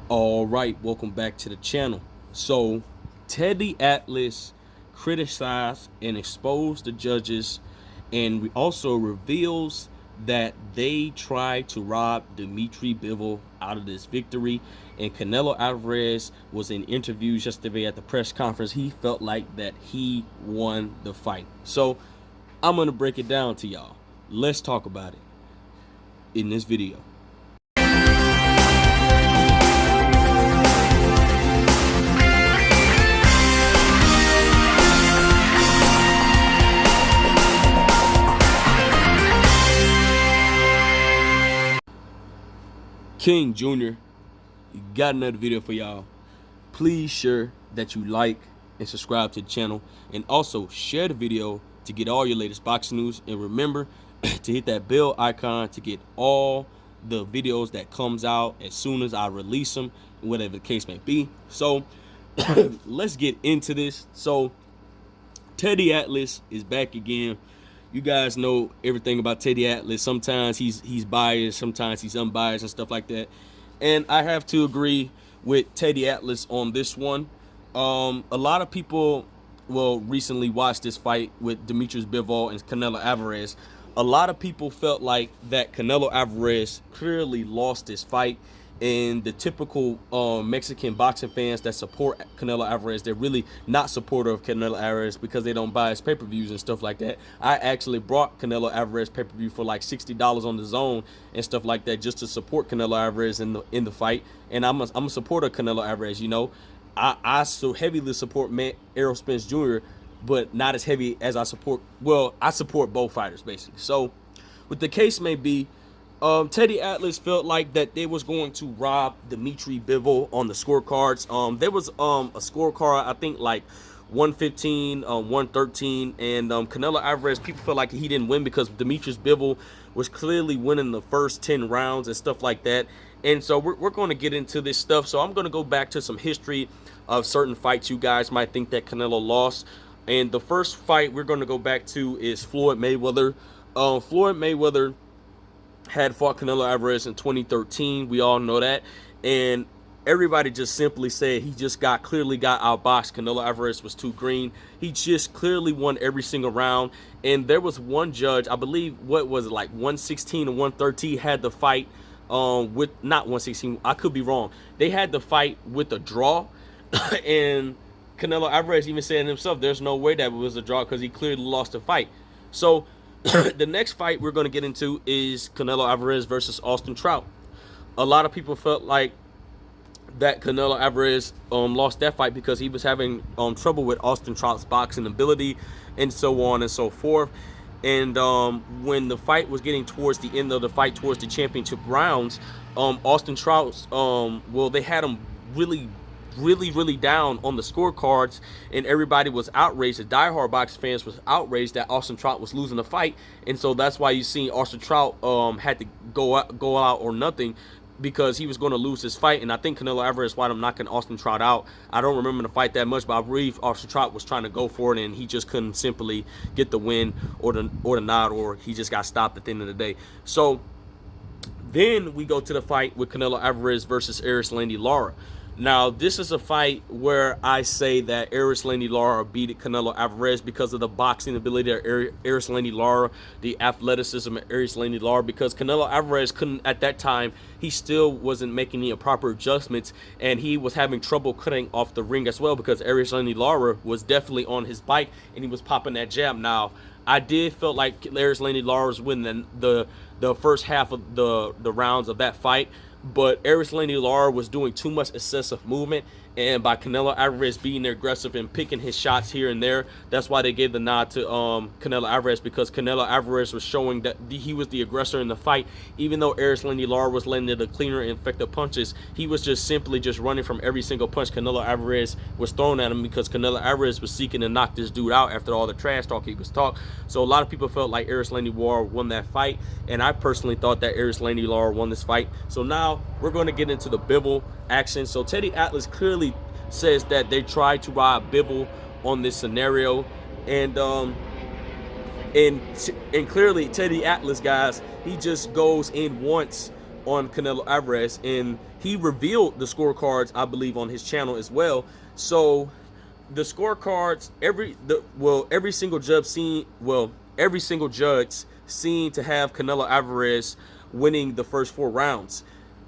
All right, welcome back to the channel. So, Teddy Atlas criticized and exposed the judges, and also reveals that they tried to rob Dmitry Bivol out of this victory. And Canelo Alvarez was in interviews yesterday at the press conference. He felt like that he won the fight. So, I'm gonna break it down to y'all. Let's talk about it in this video. King Jr. got another video for y'all. Please share that you like and subscribe to the channel, and also share the video to get all your latest boxing news. And remember to hit that bell icon to get all the videos that comes out as soon as I release them, whatever the case may be. So let's get into this. So Teddy Atlas is back again. You guys know everything about Teddy Atlas. Sometimes he's biased, sometimes he's unbiased and stuff like that. And I have to agree with Teddy Atlas on this one. A lot of people recently watched this fight with Dmitry Bivol and Canelo Alvarez. A lot of people felt like that Canelo Alvarez clearly lost this fight. And the typical Mexican boxing fans that support Canelo Alvarez, they're really not supportive of Canelo Alvarez because they don't buy his pay-per-views and stuff like that. I actually brought Canelo Alvarez pay-per-view for like $60 on the Zone and stuff like that, just to support Canelo Alvarez in the fight. And I'm a supporter of Canelo Alvarez. You know, I so heavily support Errol Spence Jr., but not as heavy as I support. Well, I support both fighters basically. So, what the case may be, Teddy Atlas felt like that they was going to rob Dmitry Bivol on the scorecards. There was a scorecard, I think like 115, 113, and Canelo Alvarez, people felt like he didn't win because Dmitry Bivol was clearly winning the first 10 rounds and stuff like that. And so we're going to get into this stuff. So I'm going to go back to some history of certain fights you guys might think that Canelo lost. And the first fight we're going to go back to is Floyd Mayweather. Floyd Mayweather had fought Canelo Alvarez in 2013. We all know that. And everybody just simply said he just clearly got outboxed. Canelo Alvarez was too green. He just clearly won every single round. And there was one judge, I believe, what was it, like 116 and 113, had the fight with, not 116, I could be wrong. They had the fight with a draw. And Canelo Alvarez even said himself, there's no way that it was a draw because he clearly lost the fight. So the next fight we're going to get into is Canelo Alvarez versus Austin Trout. A lot of people felt like that Canelo Alvarez lost that fight because he was having trouble with Austin Trout's boxing ability and so on and so forth. And when the fight was getting towards the end of the fight, towards the championship rounds, Austin Trout, they had him really down on the scorecards, and everybody was outraged. The diehard boxing fans was outraged that Austin Trout was losing the fight. And so that's why you see Austin Trout had to go out or nothing, because he was going to lose this fight. And I think Canelo Alvarez wound up knocking Austin Trout out. I don't remember the fight that much, but I believe Austin Trout was trying to go for it, and he just couldn't simply get the win or the nod, or he just got stopped at the end of the day. So then we go to the fight with Canelo Alvarez versus Erislandy Lara. Now, this is a fight where I say that Erislandy Lara beat Canelo Alvarez because of the boxing ability of Erislandy Lara, the athleticism of Erislandy Lara, because Canelo Alvarez couldn't, at that time, he still wasn't making the proper adjustments, and he was having trouble cutting off the ring as well, because Erislandy Lara was definitely on his bike, and he was popping that jab. Now, I did feel like Erislandy Lara was winning the first half of the rounds of that fight, but Erislandy Lara was doing too much excessive movement, and by Canelo Alvarez being aggressive and picking his shots here and there, that's why they gave the nod to Canelo Alvarez, because Canelo Alvarez was showing that he was the aggressor in the fight. Even though Erislandy Lara was landing the cleaner and effective punches, he was just simply running from every single punch Canelo Alvarez was throwing at him, because Canelo Alvarez was seeking to knock this dude out after all the trash talk he was talking. So a lot of people felt like Erislandy Lara won that fight, and I personally thought that Erislandy Lara won this fight. So now we're going to get into the Bivol action. So Teddy Atlas clearly says that they tried to rob Bivol on this scenario, and clearly Teddy Atlas, guys, he just goes in once on Canelo Alvarez, and he revealed the scorecards, I believe, on his channel as well. So the scorecards, every single judge seemed to have Canelo Alvarez winning the first 4 rounds.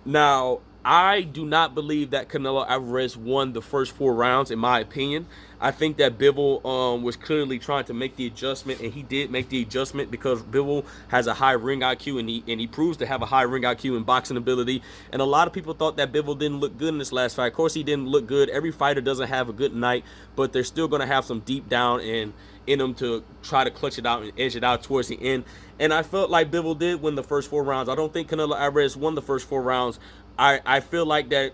Now, I do not believe that Canelo Alvarez won the first 4 rounds, in my opinion. I think that Bivol was clearly trying to make the adjustment, and he did make the adjustment because Bivol has a high ring IQ, and he proves to have a high ring IQ and boxing ability. And a lot of people thought that Bivol didn't look good in this last fight. Of course, he didn't look good. Every fighter doesn't have a good night, but they're still going to have some deep down and in them to try to clutch it out and edge it out towards the end. And I felt like Bivol did win the first 4 rounds. I don't think Canelo Alvarez won the first 4 rounds. I feel like that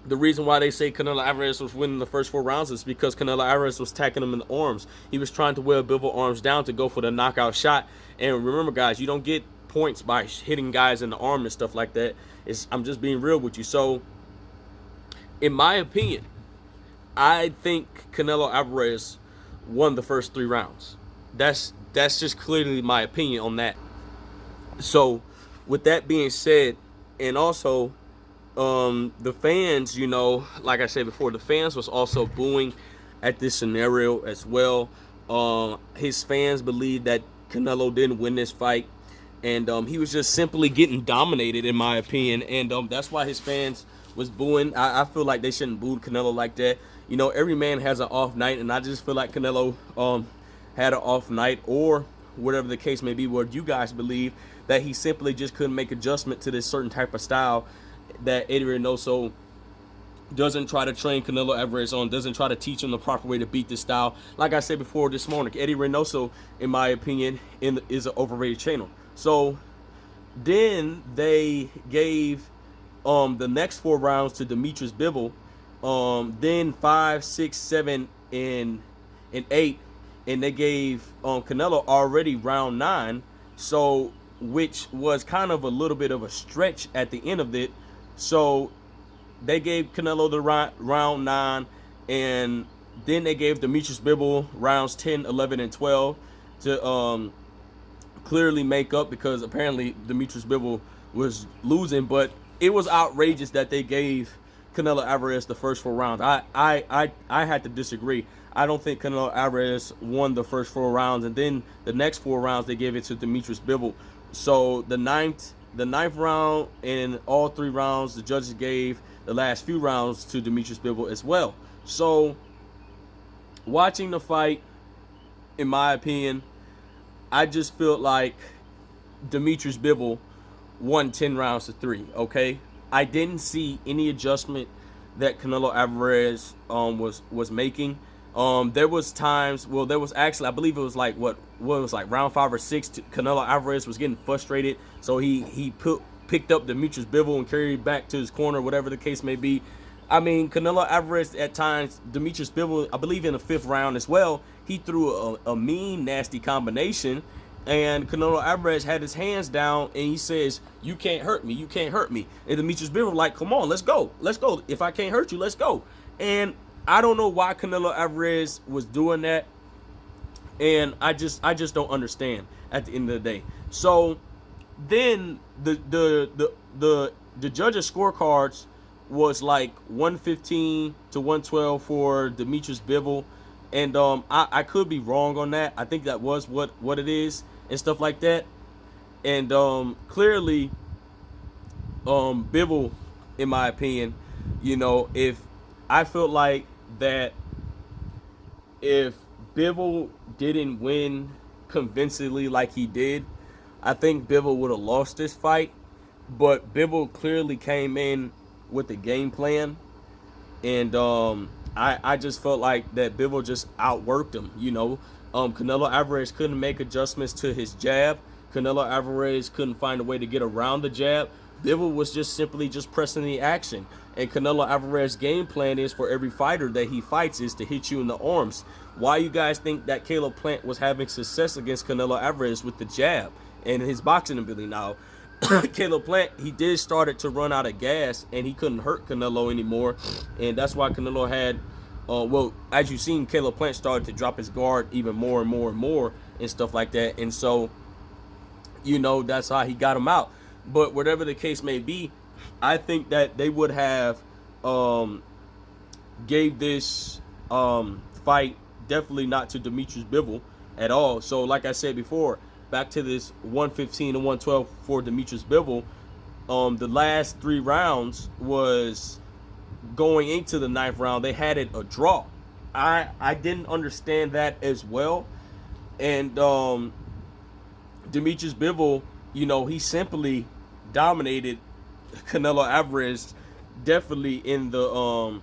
the reason why they say Canelo Alvarez was winning the first 4 rounds is because Canelo Alvarez was attacking him in the arms. He was trying to wear Bivol arms down to go for the knockout shot. And remember, guys, you don't get points by hitting guys in the arm and stuff like that. I'm just being real with you. So, in my opinion, I think Canelo Alvarez won the first 3 rounds. That's just clearly my opinion on that. So, with that being said, and also, the fans, you know, like I said before, the fans was also booing at this scenario as well. His fans believe that Canelo didn't win this fight, and he was just simply getting dominated, in my opinion, and that's why his fans was booing. I feel like they shouldn't boo Canelo like that. You know, every man has an off night, and I just feel like Canelo had an off night, or whatever the case may be, where you guys believe that he simply just couldn't make adjustment to this certain type of style that Eddie Reynoso doesn't try to train Canelo Alvarez on, doesn't try to teach him the proper way to beat this style. Like I said before this morning, Eddie Reynoso, in my opinion, is an overrated trainer. So then they gave the next 4 rounds to Dmitry Bivol, then 5, 6, 7, and 8, and they gave Canelo already round 9, so which was kind of a little bit of a stretch at the end of it. So they gave Canelo the round 9, and then they gave Dmitry Bivol rounds 10, 11, and 12 to clearly make up, because apparently Dmitry Bivol was losing. But it was outrageous that they gave Canelo Alvarez the first 4 rounds. I had to disagree. I don't think Canelo Alvarez won the first 4 rounds, and then the next 4 rounds they gave it to Dmitry Bivol. So the ninth round and all 3 rounds, the judges gave the last few rounds to Dmitry Bivol as well. So watching the fight, in my opinion, I just felt like Dmitry Bivol won 10 rounds to 3. Okay, I didn't see any adjustment that Canelo Alvarez was making. There was times, well, there was actually, I believe it was like what was like round 5 or 6, Canelo Alvarez was getting frustrated, so he picked up Dmitry Bivol and carried back to his corner, whatever the case may be. I mean, Canelo Alvarez at times, Dmitry Bivol, I believe in the 5th round as well, he threw a mean, nasty combination, and Canelo Alvarez had his hands down, and he says, "You can't hurt me, you can't hurt me." And Dmitry Bivol like, "Come on, let's go. If I can't hurt you, let's go." And I don't know why Canelo Alvarez was doing that, and I just don't understand at the end of the day. So then the judges' scorecards was like 115 to 112 for Dmitry Bivol, and I could be wrong on that. I think that was what it is and stuff like that. And clearly, Bivol, in my opinion, you know, if I felt like that if Bivol didn't win convincingly like he did, I think Bivol would have lost this fight. But Bivol clearly came in with a game plan, and I just felt like that Bivol just outworked him. You know, Canelo Alvarez couldn't make adjustments to his jab. Canelo Alvarez couldn't find a way to get around the jab. Bivol was just simply pressing the action. And Canelo Alvarez's game plan is for every fighter that he fights is to hit you in the arms. Why you guys think that Caleb Plant was having success against Canelo Alvarez with the jab and his boxing ability? Now, Caleb Plant, he did started to run out of gas, and he couldn't hurt Canelo anymore. And that's why Canelo had, well, as you've seen, Caleb Plant started to drop his guard even more and more and more and stuff like that. And so, you know, that's how he got him out. But whatever the case may be, I think that they would have gave this fight definitely not to Dmitry Bivol at all. So like I said before, back to this 115 and 112 for Dmitry Bivol. The last 3 rounds was going into the 9th round. They had it a draw. I didn't understand that as well. And Dmitry Bivol, you know, he simply dominated Canelo Alvarez definitely in the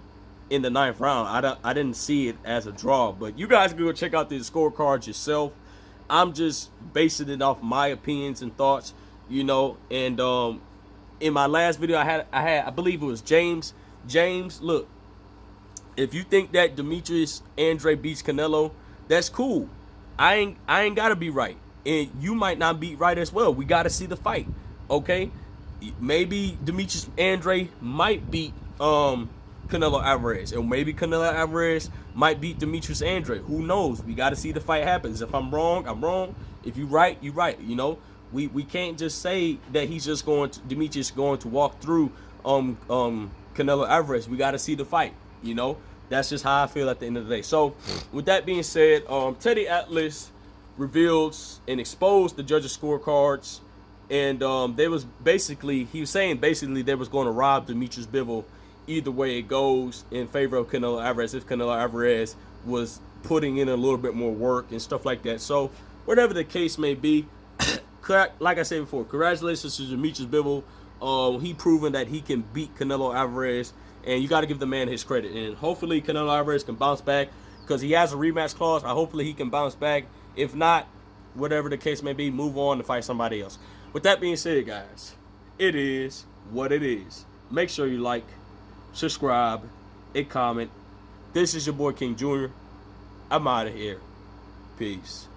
9th round. I didn't see it as a draw, but you guys can go check out the scorecards yourself. I'm just basing it off my opinions and thoughts, you know. And in my last video, I believe it was James. James, look, if you think that Demetrius Andre beats Canelo, that's cool. I ain't gotta be right, and you might not be right as well. We gotta see the fight, okay? Maybe Demetrius Andre might beat Canelo Alvarez, or maybe Canelo Alvarez might beat Demetrius Andre. Who knows? We gotta see the fight happens. If I'm wrong, I'm wrong. If you right, you right. You know, we can't just say that he's just going to Demetrius going to walk through Canelo Alvarez. We gotta see the fight. You know, that's just how I feel at the end of the day. So, with that being said, Teddy Atlas reveals and exposed the judges' scorecards, and they was basically, he was saying basically they was going to rob Dmitry Bivol either way it goes in favor of Canelo Alvarez, if Canelo Alvarez was putting in a little bit more work and stuff like that. So, whatever the case may be, like I said before, congratulations to Dmitry Bivol. He proven that he can beat Canelo Alvarez, and you got to give the man his credit. And hopefully Canelo Alvarez can bounce back, because he has a rematch clause. Hopefully he can bounce back. If not, whatever the case may be, move on to fight somebody else. With that being said, guys, it is what it is. Make sure you like, subscribe, and comment. This is your boy King Jr. I'm out of here. Peace.